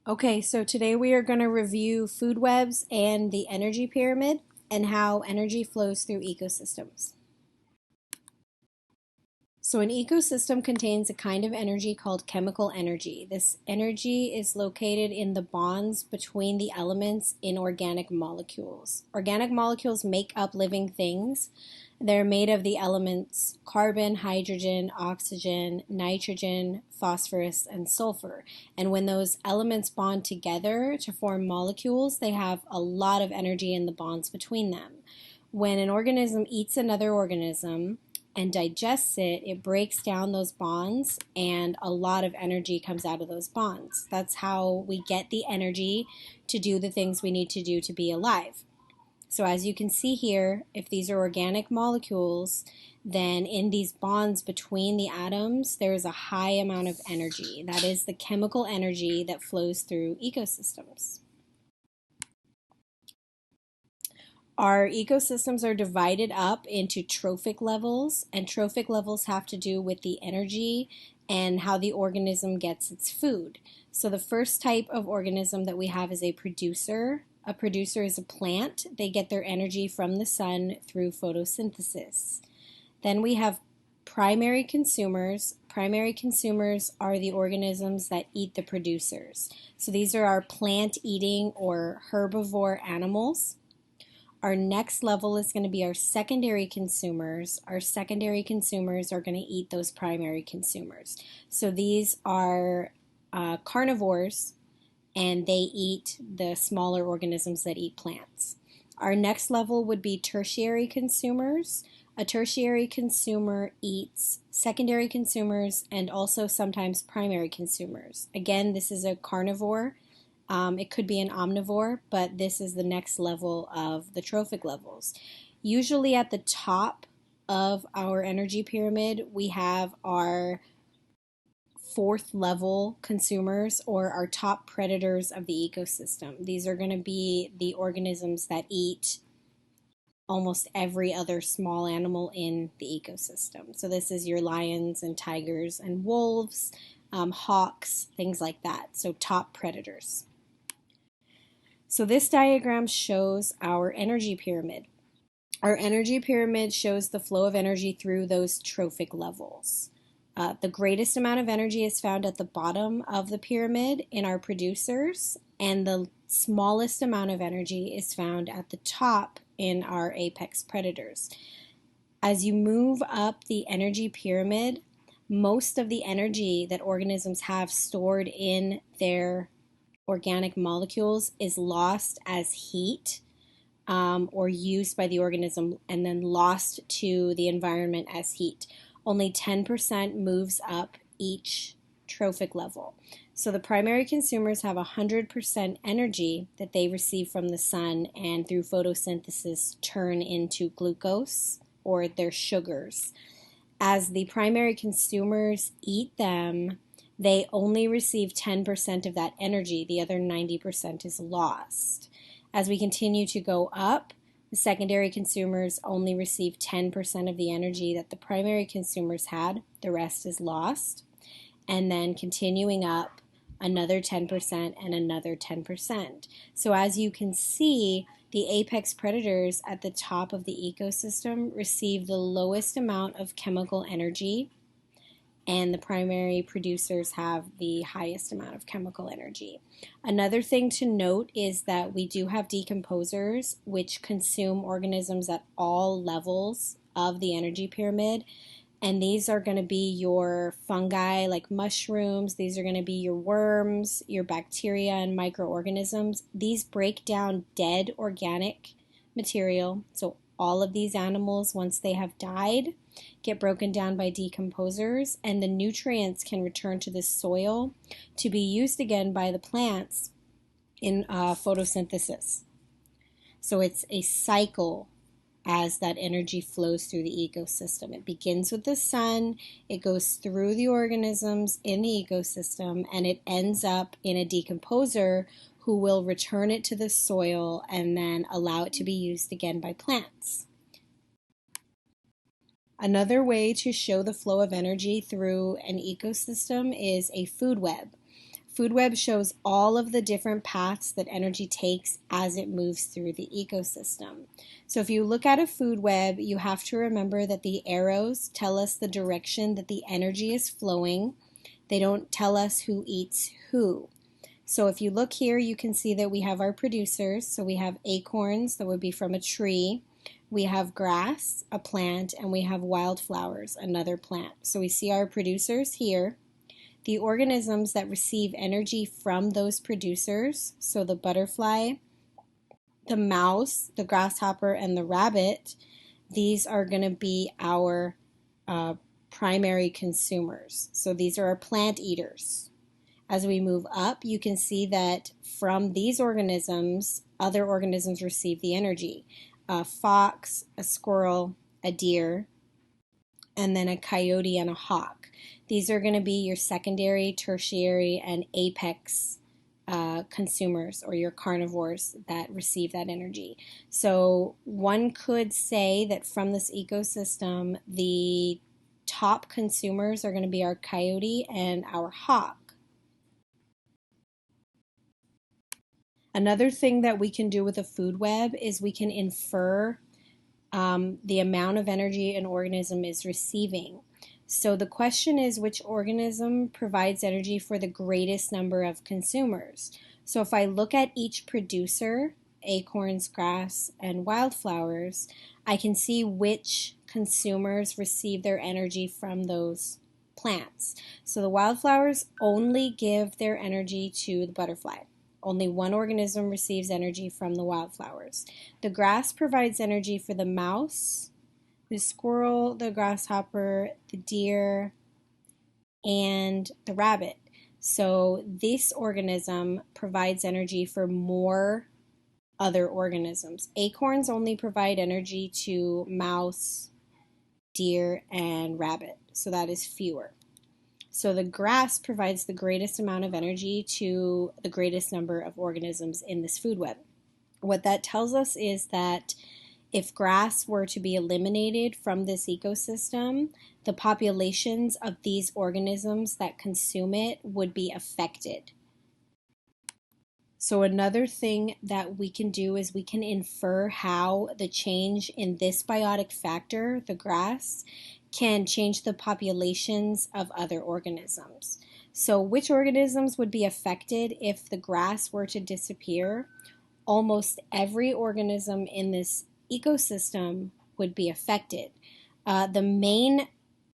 Okay, so today we are going to review food webs and the energy pyramid and how energy flows through ecosystems. So, an ecosystem contains a kind of energy called chemical energy. This energy is located in the bonds between the elements in organic molecules. Organic molecules make up living things. They're made of the elements carbon, hydrogen, oxygen, nitrogen, phosphorus, and sulfur. And when those elements bond together to form molecules, they have a lot of energy in the bonds between them. When an organism eats another organism, and digests it, it breaks down those bonds and a lot of energy comes out of those bonds. That's how we get the energy to do the things we need to do to be alive. So as you can see here, if these are organic molecules, then in these bonds between the atoms, there is a high amount of energy. That is the chemical energy that flows through ecosystems. Our ecosystems are divided up into trophic levels, and trophic levels have to do with the energy and how the organism gets its food. So the first type of organism that we have is a producer. A producer is a plant. They get their energy from the sun through photosynthesis. Then we have primary consumers. Primary consumers are the organisms that eat the producers. So these are our plant-eating or herbivore animals. Our next level is going to be our secondary consumers. Our secondary consumers are going to eat those primary consumers. So these are carnivores, and they eat the smaller organisms that eat plants. Our next level would be tertiary consumers. A tertiary consumer eats secondary consumers and also sometimes primary consumers. Again, this is a carnivore. It could be an omnivore, but this is the next level of the trophic levels. Usually at the top of our energy pyramid, we have our fourth level consumers or our top predators of the ecosystem. These are going to be the organisms that eat almost every other small animal in the ecosystem. So this is your lions and tigers and wolves, hawks, things like that. So top predators. So this diagram shows our energy pyramid. Our energy pyramid shows the flow of energy through those trophic levels. The greatest amount of energy is found at the bottom of the pyramid in our producers, and the smallest amount of energy is found at the top in our apex predators. As you move up the energy pyramid, most of the energy that organisms have stored in their organic molecules is lost as heat or used by the organism and then lost to the environment as heat. Only 10% moves up each trophic level. So the primary consumers have 100% energy that they receive from the sun and through photosynthesis turn into glucose or their sugars. As the primary consumers eat them, they only receive 10% of that energy. The other 90% is lost. As we continue to go up, the secondary consumers only receive 10% of the energy that the primary consumers had. The rest is lost. And then continuing up, another 10% and another 10%. So as you can see, the apex predators at the top of the ecosystem receive the lowest amount of chemical energy, and the primary producers have the highest amount of chemical energy. Another thing to note is that we do have decomposers which consume organisms at all levels of the energy pyramid, and these are going to be your fungi like mushrooms, these are going to be your worms, your bacteria and microorganisms. These break down dead organic material, so all of these animals, once they have died, get broken down by decomposers, and the nutrients can return to the soil to be used again by the plants in photosynthesis. So it's a cycle as that energy flows through the ecosystem. It begins with the sun, it goes through the organisms in the ecosystem, and it ends up in a decomposer who will return it to the soil and then allow it to be used again by plants. Another way to show the flow of energy through an ecosystem is a food web. food web shows all of the different paths that energy takes as it moves through the ecosystem. So if you look at a food web, you have to remember that the arrows tell us the direction that the energy is flowing. They don't tell us who eats who. So if you look here, you can see that we have our producers. So we have acorns, that would be from a tree. We have grass, a plant, and we have wildflowers, another plant. So we see our producers here. The organisms that receive energy from those producers, so the butterfly, the mouse, the grasshopper, and the rabbit, these are going to be our primary consumers. So these are our plant eaters. As we move up, you can see that from these organisms, other organisms receive the energy. A fox, a squirrel, a deer, and then a coyote and a hawk. These are going to be your secondary, tertiary, and apex consumers, or your carnivores that receive that energy. So one could say that from this ecosystem, the top consumers are going to be our coyote and our hawk. Another thing that we can do with a food web is we can infer the amount of energy an organism is receiving. So the question is, which organism provides energy for the greatest number of consumers? So if I look at each producer, acorns, grass, and wildflowers, I can see which consumers receive their energy from those plants. So the wildflowers only give their energy to the butterfly. Only one organism receives energy from the wildflowers. The grass provides energy for the mouse, the squirrel, the grasshopper, the deer, and the rabbit. So this organism provides energy for more other organisms. Acorns only provide energy to mouse, deer, and rabbit. So that is fewer. So the grass provides the greatest amount of energy to the greatest number of organisms in this food web. What that tells us is that if grass were to be eliminated from this ecosystem, the populations of these organisms that consume it would be affected. So another thing that we can do is we can infer how the change in this biotic factor, the grass, can change the populations of other organisms. So which organisms would be affected if the grass were to disappear? Almost every organism in this ecosystem would be affected. The main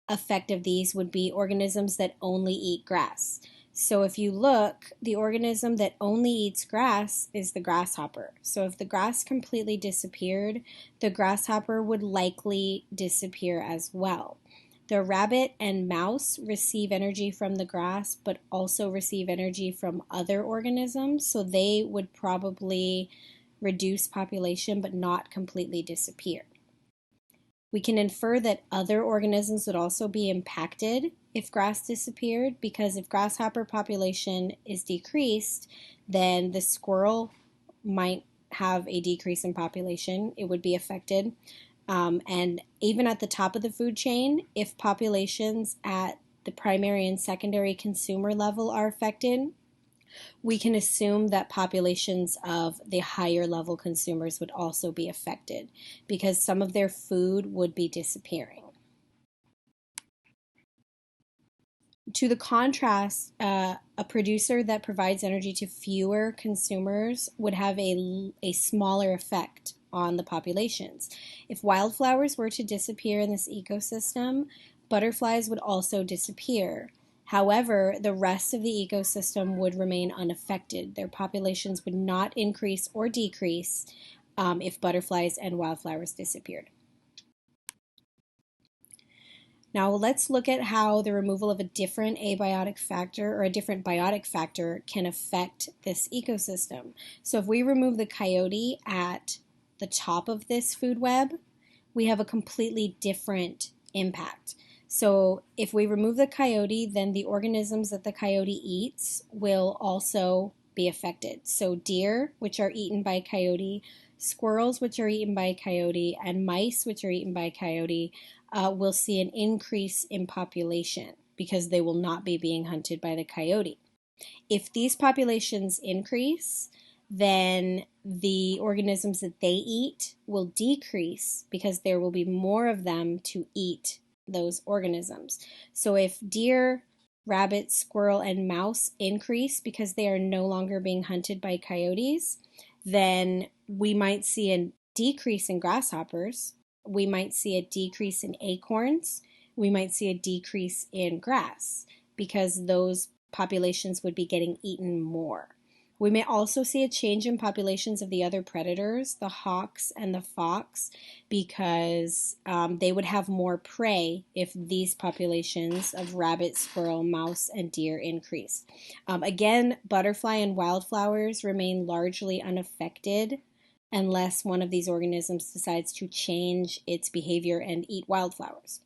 effect of these would be organisms that only eat grass. So if you look, the organism that only eats grass is the grasshopper. So if the grass completely disappeared, the grasshopper would likely disappear as well. The rabbit and mouse receive energy from the grass, but also receive energy from other organisms, so they would probably reduce population but not completely disappear. We can infer that other organisms would also be impacted if grass disappeared, because if grasshopper population is decreased, then the squirrel might have a decrease in population. It would be affected. And even at the top of the food chain, if populations at the primary and secondary consumer level are affected, we can assume that populations of the higher level consumers would also be affected because some of their food would be disappearing. To the contrast, a producer that provides energy to fewer consumers would have a smaller effect on the populations. If wildflowers were to disappear in this ecosystem, butterflies would also disappear. However, the rest of the ecosystem would remain unaffected. Their populations would not increase or decrease if butterflies and wildflowers disappeared. Now let's look at how the removal of a different abiotic factor or a different biotic factor can affect this ecosystem. So if we remove the coyote at the top of this food web, we have a completely different impact. So if we remove the coyote, then the organisms that the coyote eats will also be affected. So deer, which are eaten by coyote, squirrels, which are eaten by coyote, and mice, which are eaten by coyote, will see an increase in population because they will not be being hunted by the coyote. If these populations increase, then the organisms that they eat will decrease because there will be more of them to eat those organisms. So if deer, rabbit, squirrel, and mouse increase because they are no longer being hunted by coyotes, then we might see a decrease in grasshoppers. We might see a decrease in acorns. We might see a decrease in grass because those populations would be getting eaten more. We may also see a change in populations of the other predators, the hawks and the fox, because they would have more prey if these populations of rabbit, squirrel, mouse, and deer increase. Again, butterfly and wildflowers remain largely unaffected unless one of these organisms decides to change its behavior and eat wildflowers.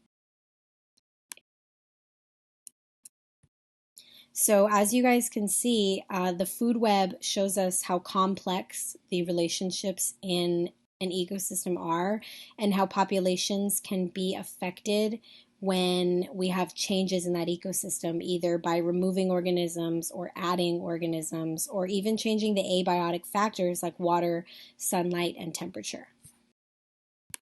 So as you guys can see, the food web shows us how complex the relationships in an ecosystem are and how populations can be affected when we have changes in that ecosystem, either by removing organisms or adding organisms, or even changing the abiotic factors like water, sunlight, and temperature.